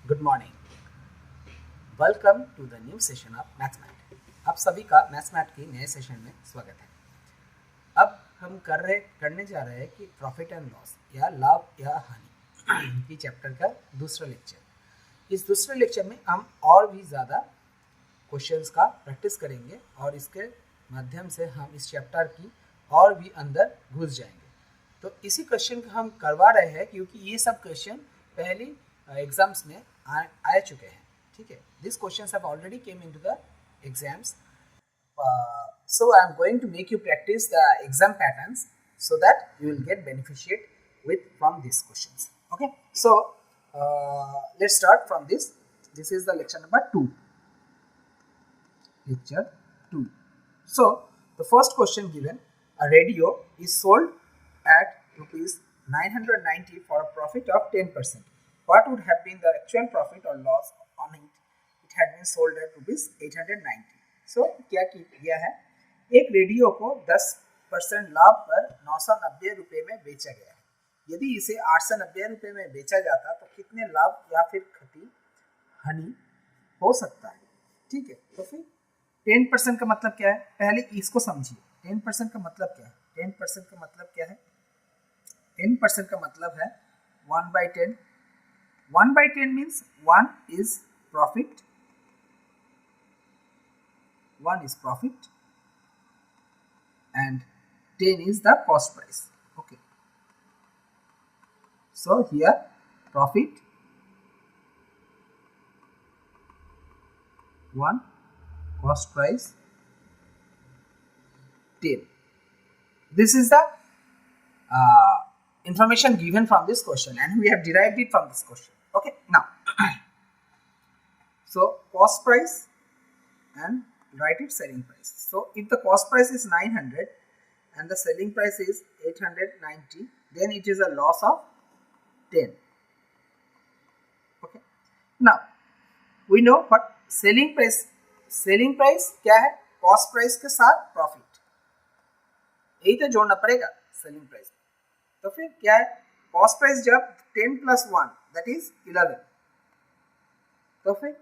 Good morning. Welcome to the new session of mathematics. आप सभी का मैथमेट के नए सेशन में स्वागत है। अब हम करने जा रहे हैं कि प्रॉफिट एंड लॉस या लाभ या हानि की चैप्टर का दूसरा लेक्चर। इस दूसरे लेक्चर में हम और भी ज़्यादा क्वेश्चंस का प्रैक्टिस करेंगे और इसके माध्यम से हम इस चैप्टर की और भी अंदर घुस जाएंगे। तो इसी क्वेश्चन को हम करवा रहे हैं क्योंकि ये सब क्वेश्चन पहली एग्जाम्स में आ चुके हैं। ठीक है, this questions have already came into the exams, so I am going to make you practice the exam patterns so that you will get benefited from these questions. Okay, so let's start from this. This is the lecture number 2. Lecture 2. So the first question given: a radio is sold at rupees 990 for a profit of 10%. What would have been the actual profit or loss on it? It had been sold at rupees 890. So क्या किया है, एक radio को 10% लाभ पर 990 रुपये में बेचा गया है। यदि इसे 890 रुपये में बेचा जाता तो कितने लाभ या फिर क्षति हानि हो सकता है। ठीक है, तो फिर 10% का मतलब क्या है, पहले इसको समझिए। 10% का मतलब क्या है? 10% का मतलब क्या है? 10% का मतलब है 1/10. 1/10 means 1 is profit. 1 is profit and 10 is the cost price. Okay. So here profit 1, cost price 10. This is the information given from this question and we have derived it from this question. Okay, now so cost price and write it selling price. So if the cost price is 900 and the selling price is 890, then it is a loss of 10. Okay, now we know what selling price क्या है, cost price के साथ profit, यही तो जोड़ना पड़ेगा selling price। तो फिर क्या है, cost price जब 10 plus 1 that is 11, तो फिर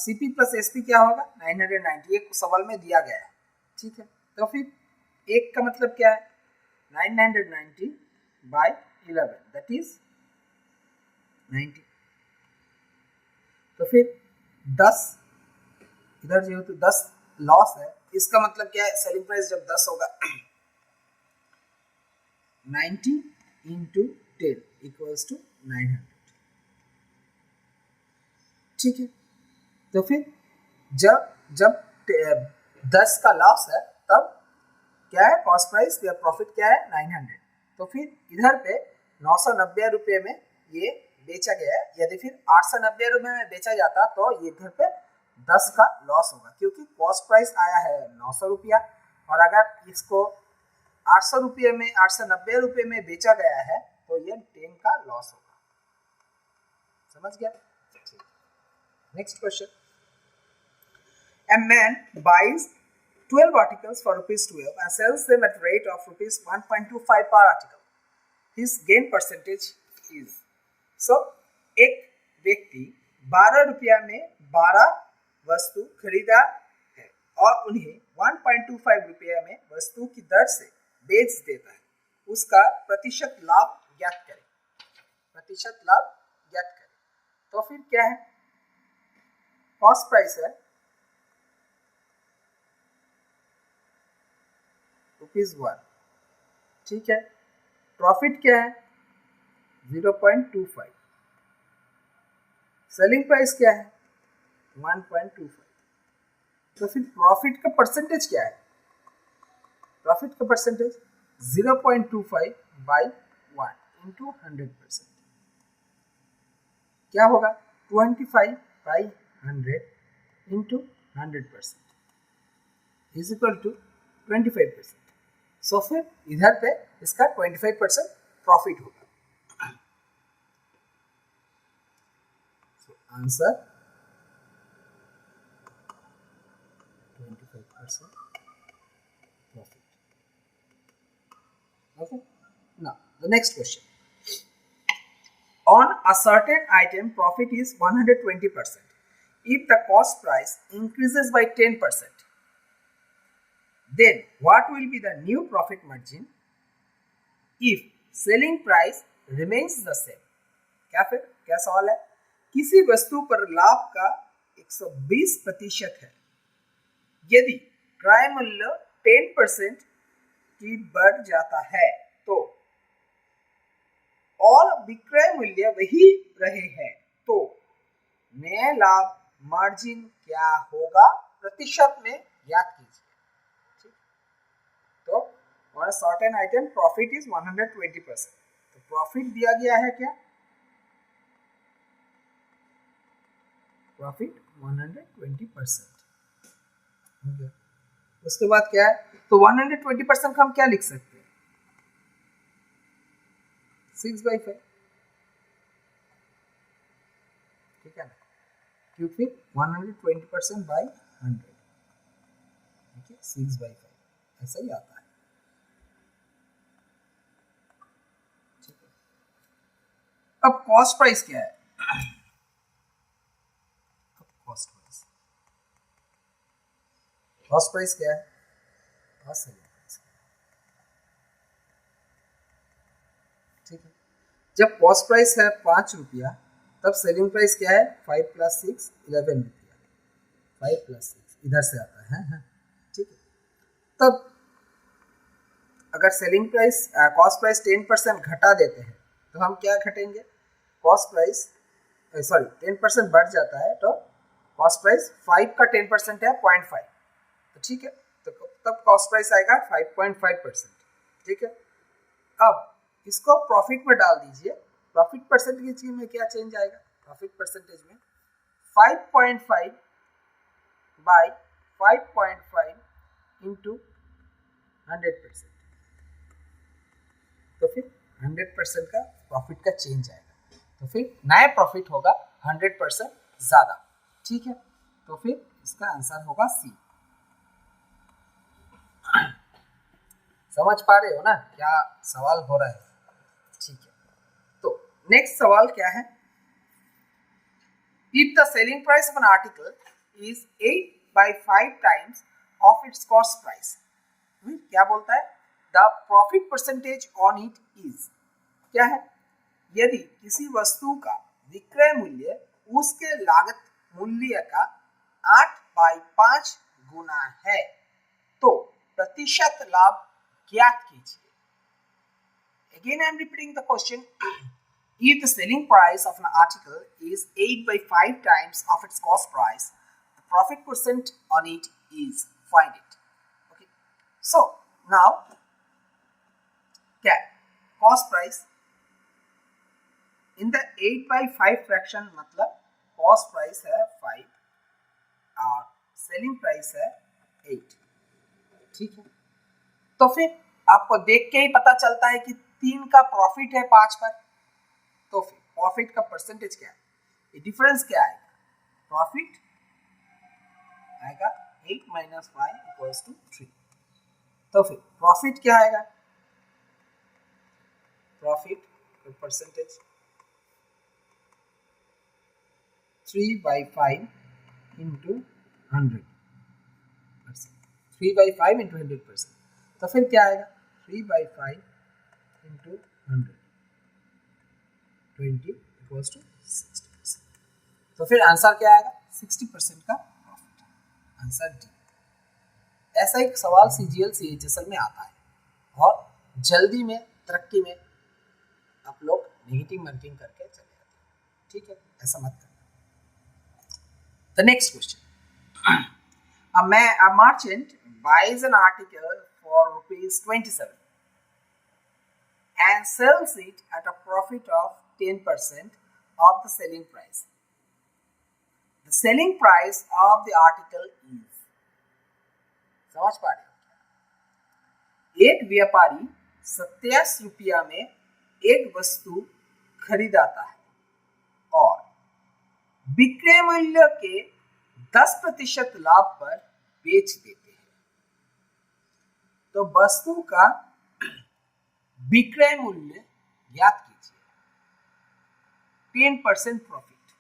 CP plus SP क्या होगा 990, एक सवाल में दिया गया है। ठीक है, तो फिर एक का मतलब क्या है 990 by 11 that is 90। तो फिर 10 इधर जो तो 10 लॉस है, इसका मतलब क्या है, सेलिंग प्राइस जब 10 होगा 90 into 10 equals to 900। ठीक है, तो फिर जब 10 का लॉस है तब क्या है, कॉस्ट प्राइस या प्रॉफिट क्या है 900। तो फिर इधर पे 990 रुपये में ये बेचा गया है। यदि फिर 890 रुपये में बेचा जाता तो ये इधर पे 10 का लॉस होगा क्योंकि कॉस्ट प्राइस आया है 900 रुपया और अगर इसको 800 रुपये में 890 रुपये में बेचा गया है तो ये 10 का लॉस होगा। समझ गया? Next question, a man buys 12 articles for rupees 12 and sells them at rate of rupees 1.25 per article. His gain percentage is, so एक व्यक्ति 12 रुपया में 12 वस्तु खरीदा है और उन्हें 1.25 रुपया में वस्तु की दर से बेच देता है। उसका प्रतिशत लाभ ज्ञात करें। प्रतिशत लाभ ज्ञात करें। तो फिर क्या है, कॉस्ट प्राइस है ₹1। ठीक है, प्रॉफिट क्या है 0.25, सेलिंग प्राइस क्या है 1.25। तो फिर प्रॉफिट का परसेंटेज क्या है, प्रॉफिट का परसेंटेज 0.25 by 1 into 100%। क्या होगा 25 by 100 into 100% is equal to 25%। सो फिर इधर पे इसका 25% प्रॉफिट होगा। So answer 25% profit. Okay, now the next question, On a certain item, profit is 120%. If the cost price increases by 10%, then what will be the new profit margin if selling price remains the same? क्या सवाल है? किसी वस्तु पर लाभ का 120% है, यदि क्रय मूल्य 10% की बढ़ जाता है तो और विक्रय मूल्य वही रहे हैं तो नया लाभ मार्जिन क्या होगा? प्रतिशत में याद कीजिए। तो और सर्टेन आइटम प्रॉफिट इज 120%, तो प्रॉफिट दिया गया है क्या? प्रॉफिट 120%। उसके बाद क्या है? तो 120% हम क्या लिख सकते हैं? 6/5, ठीक है ना, क्योंकि 120% बाई 100, ठीक है, 6/5 ऐसा ही आता है, ठीक है। अब कॉस्ट प्राइस क्या है? कॉस्ट प्राइस क्या है? ठीक है, जब कॉस्ट प्राइस है 5 रुपया, तब सेलिंग प्राइस क्या है? 5 + 6 11 रुपया, 5 + 6 इधर से आता है, ठीक है। तब अगर सेलिंग प्राइस कॉस्ट प्राइस 10% घटा देते हैं तो हम क्या घटेंगे? कॉस्ट प्राइस 10% बढ़ जाता है तो कॉस्ट प्राइस 5 का 10% है 0.5, तो ठीक है, तो तब कॉस्ट प्राइस आएगा 5.5%, ठीक है। अब इसको प्रॉफिट में डाल दीजिए, प्रॉफिट परसेंटेज में क्या चेंज आएगा? प्रॉफिट परसेंटेज में 5.5 बाई 5.5 इंटू 100%, तो फिर 100% का प्रॉफिट का चेंज आएगा, तो फिर नया प्रॉफिट होगा 100% ज्यादा, ठीक है। तो फिर इसका आंसर होगा सी। समझ पा रहे हो ना क्या सवाल हो रहा है? ठीक है, तो नेक्स्ट सवाल क्या है? If the selling price of an article is 8/5 times of its cost price, क्या बोलता है? The profit percentage on it is, क्या है? यदि किसी वस्तु का विक्रय मूल्य उसके लागत मूल्य का 8/5 गुना है तो प्रतिशत लाभ ज्ञात कीजिए। Again I am repeating the question. If the selling price of an article is 8/5 times of its cost price, the profit percent on it is, find it. Okay. So now, क्या cost price in the 8/5 fraction, मतलब cost price है 5 और selling price है 8, ठीक है। तो फिर आपको देख के ही पता चलता है कि 3 का प्रॉफिट है 5 पर, तो फिर प्रॉफिट का परसेंटेज क्या है? ये डिफरेंस क्या आएगा? प्रॉफिट आएगा 8 - 5 = 3, तो फिर प्रॉफिट क्या आएगा? प्रॉफिट का परसेंटेज 3/5 इंटू 100%, 3/5 इंटू 100%, तो फिर क्या आएगा? 3/5 इंटू 100, 20 = 60%, तो फिर आंसर क्या आएगा? 60% का प्रॉफिट, आंसर डी। ऐसा एक सवाल CGL CHSL में आता है और जल्दी में तरक्की में आप लोग नेगेटिव मार्किंग करके चले जाते हैं, ठीक है, ऐसा मत करना। The next question, a merchant buys an article for ₹27 and sells it at a profit of 10% of the selling price. The selling price of the article is, समझ पा रहे हो? एक व्यापारी 27 रुपया में एक वस्तु खरीदाता है और विक्रय मूल्य के 10% लाभ पर बेच देते हैं, तो वस्तु का विक्रय मूल्य ज्ञात कीजिए। 10% प्रॉफिट,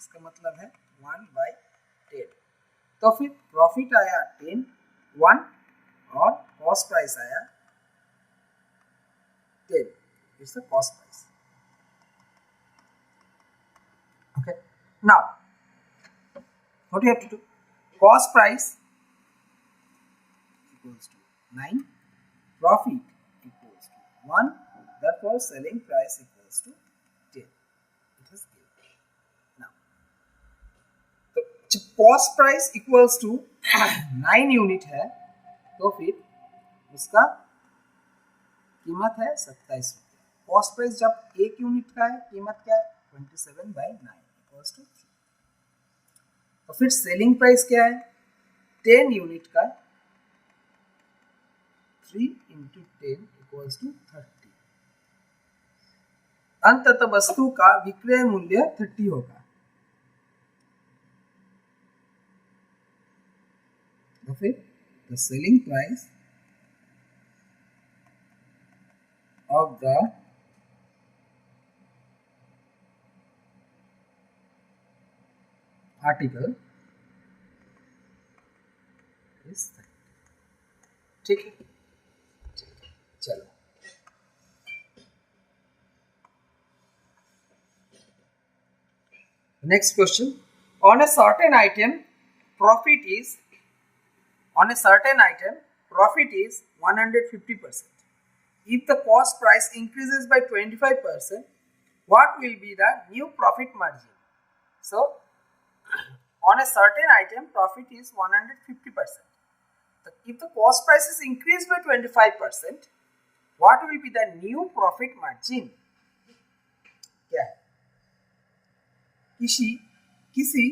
इसका मतलब है 1/10। तो फिर प्रॉफिट आया 1 और कॉस्ट प्राइस आया 10, it's the cost price. Okay, now what you have to do, cost price equals to 9, profit equals to 1, therefore selling price equals to 10, it is given। now तो जब cost price equals to 9 unit है तो फिर उसका कीमत है 27 रुपये। Cost price जब 1 यूनिट का है, कीमत क्या है 27/9 इक्वल्स टू 3। तो फिर सेलिंग प्राइस क्या है 10 यूनिट का, 3 × 10 इक्वल्स टू 30। अंततः वस्तु का विक्रय मूल्य 30 होगा। तो फिर the selling price of the article is 30। ठीक है, चलो next question. On a certain item profit is 150%। If the cost price increases by 25%, what will be the new profit margin? So, on a certain item, profit is 150%. If the cost price is increased by 25%, what will be the new profit margin? क्या है? किसी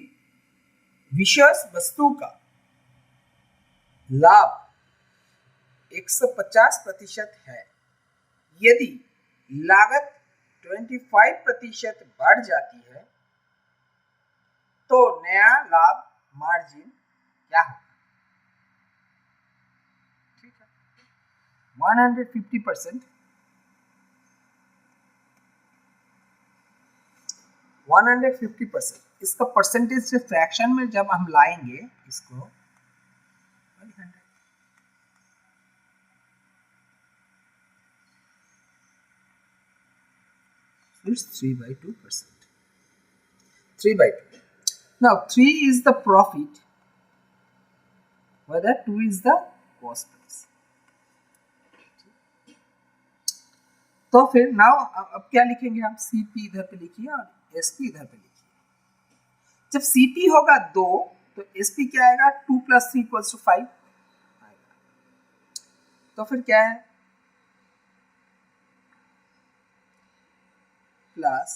विशेष वस्तु का लाभ 150% है, यदि लागत 25% बढ़ जाती है तो नया लाभ मार्जिन क्या होगा? ठीक है, 150%, 150%, इसका परसेंटेज से फ्रैक्शन में जब हम लाएंगे इसको 100, it's 3/2%, 3/2। now 3 is the profit, whether 2 is the cost price। तो फिर नाउ अब क्या लिखेंगे हम, सीपी इधर पे लिखिए और एसपी इधर पे लिखिए। जब सीपी होगा 2 तो एसपी क्या आएगा 2 + 3 = 5 आएगा। तो फिर क्या है प्लस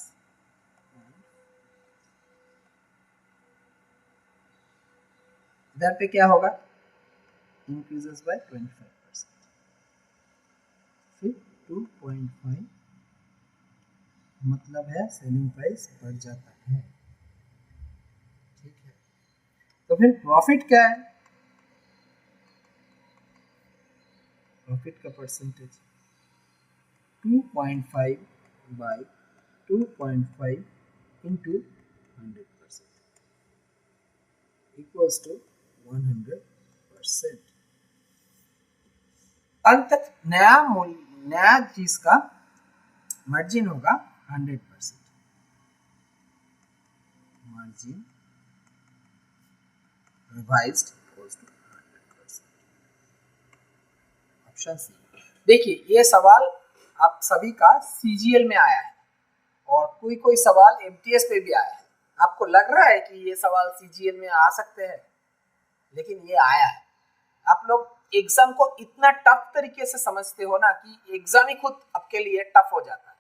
इधर पे क्या होगा इंक्रीजेस बाय 25%, फिर 2.5 मतलब है सेलिंग प्राइस बढ़ जाता है। ठीक है, तो फिर प्रॉफिट क्या है, प्रॉफिट का परसेंटेज 2.5/2.5 × 100% इक्वल्स टू 100%। अंत तक नया चीज का मार्जिन होगा 100%, margin revised equals to 100%। Option C. देखिए ये सवाल आप सभी का सीजीएल में आया है और कोई सवाल एमटीएस पे भी आया है। आपको लग रहा है कि ये सवाल सीजीएल में आ सकते हैं, लेकिन ये आया है। आप लोग एग्जाम को इतना टफ तरीके से समझते हो ना कि एग्जाम ही खुद आपके लिए टफ हो जाता है।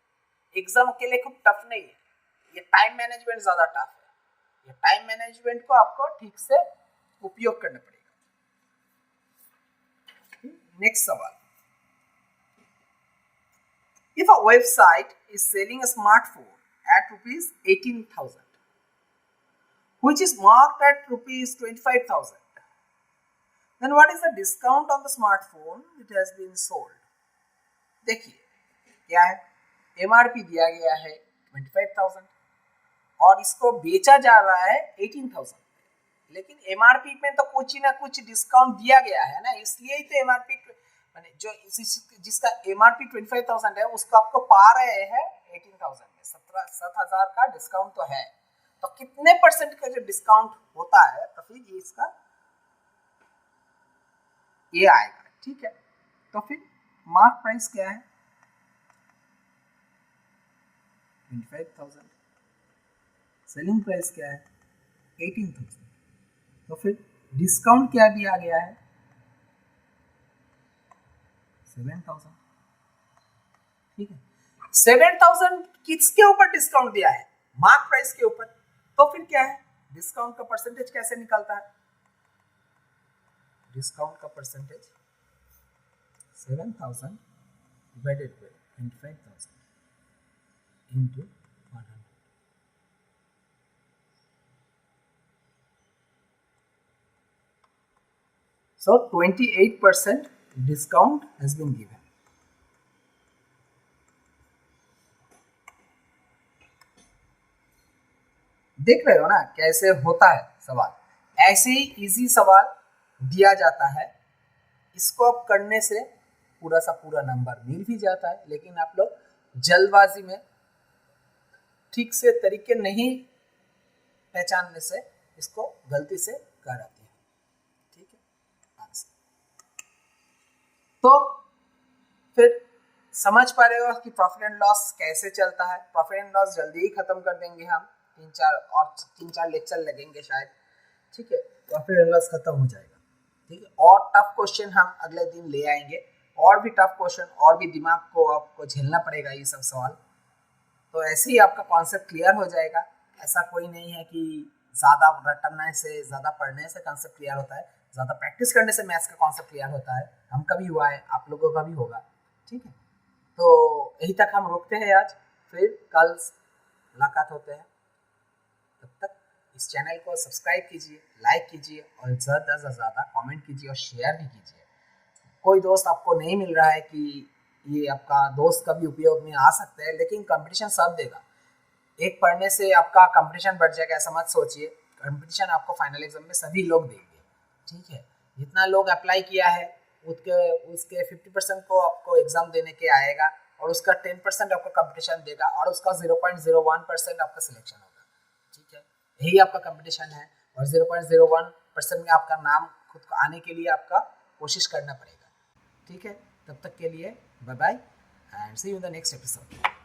एग्जाम के लिए खुद टफ नहीं है, ये टाइम मैनेजमेंट ज्यादा टफ है। ये टाइम मैनेजमेंट को आपको ठीक से उपयोग करना पड़ेगा। नेक्स्ट सवाल, if a website is selling a smartphone at ₹18,000 which is marked at ₹25,000, then what is the discount on the smartphone it has been sold? देखिए क्या है, एमआरपी दिया गया है, 25,000 और इसको बेचा जा रहा है 18,000, लेकिन एमआरपी में तो कुछ ना कुछ डिस्काउंट दिया गया है ना, इसलिए ही तो एमआरपी माने जो जिसका एमआरपी 25,000 है उसको आपको पा रहे हैं 18,000 में। 7,000 का डिस्काउंट तो है, तो कितने परसेंट का जो डिस्काउंट होता है तो फिर ये इसका ये आएगा। ठीक है, तो फिर मार्क प्राइस क्या है 25,000, सेलिंग प्राइस क्या है 18,000, तो फिर डिस्काउंट क्या दिया गया है 7,000। ठीक है, 7,000 किसके ऊपर डिस्काउंट दिया है, मार्क प्राइस के ऊपर, तो फिर क्या है डिस्काउंट का परसेंटेज कैसे निकलता है, डिस्काउंट का percentage 7,000 divided by 25,000 into 100। So 28% discount has been given। देख रहे हो ना कैसे होता है सवाल, ऐसे ही इजी सवाल दिया जाता है, इसको अब करने से पूरा सा पूरा नंबर मिल भी जाता है, लेकिन आप लोग जल्दबाजी में ठीक से तरीके नहीं पहचानने से इसको गलती से कर आते हैं। ठीक है, तो फिर समझ पा रहे हो कि प्रॉफिट एंड लॉस कैसे चलता है। प्रॉफिट एंड लॉस जल्दी ही खत्म कर देंगे हम, 3-4 लेक्चर लगेंगे शायद। ठीक है, प्रॉफिट एंड लॉस खत्म हो जाएगा। ठीक है, और टफ क्वेश्चन हम अगले दिन ले आएंगे, और भी टफ क्वेश्चन, और भी दिमाग को आपको झेलना पड़ेगा ये सब सवाल, तो ऐसे ही आपका कॉन्सेप्ट क्लियर हो जाएगा। ऐसा कोई नहीं है कि ज़्यादा रटने से, ज़्यादा पढ़ने से कॉन्सेप्ट क्लियर होता है, ज़्यादा प्रैक्टिस करने से मैथ्स का कॉन्सेप्ट क्लियर होता है। हम का भी हुआ है, आप लोगों का भी होगा। ठीक है, तो यही तक हम रुकते हैं आज, फिर कल मुलाकात होते हैं। तब तक इस चैनल को सब्सक्राइब कीजिए, लाइक कीजिए और ज़्यादा से ज़्यादा कमेंट कीजिए और शेयर भी कीजिए। कोई दोस्त आपको नहीं मिल रहा है कि ये आपका दोस्त का भी उपयोग में आ सकता है, लेकिन कंपटीशन सब देगा। एक पढ़ने से आपका कंपटीशन बढ़ जाएगा ऐसा मत सोचिए, कंपटीशन आपको फाइनल एग्जाम में सभी लोग देंगे। ठीक है, जितना लोग अप्लाई किया है उसके 50% को आपको एग्जाम देने के आएगा, और उसका 10% आपको कंपटीशन देगा, और उसका 0.01% आपका सिलेक्शन होगा। ठीक है, यही आपका कंपटीशन है, और 0.01% में आपका नाम खुद को आने के लिए आपका कोशिश करना पड़ेगा। ठीक है, तब तक के लिए bye bye and see you in the next episode.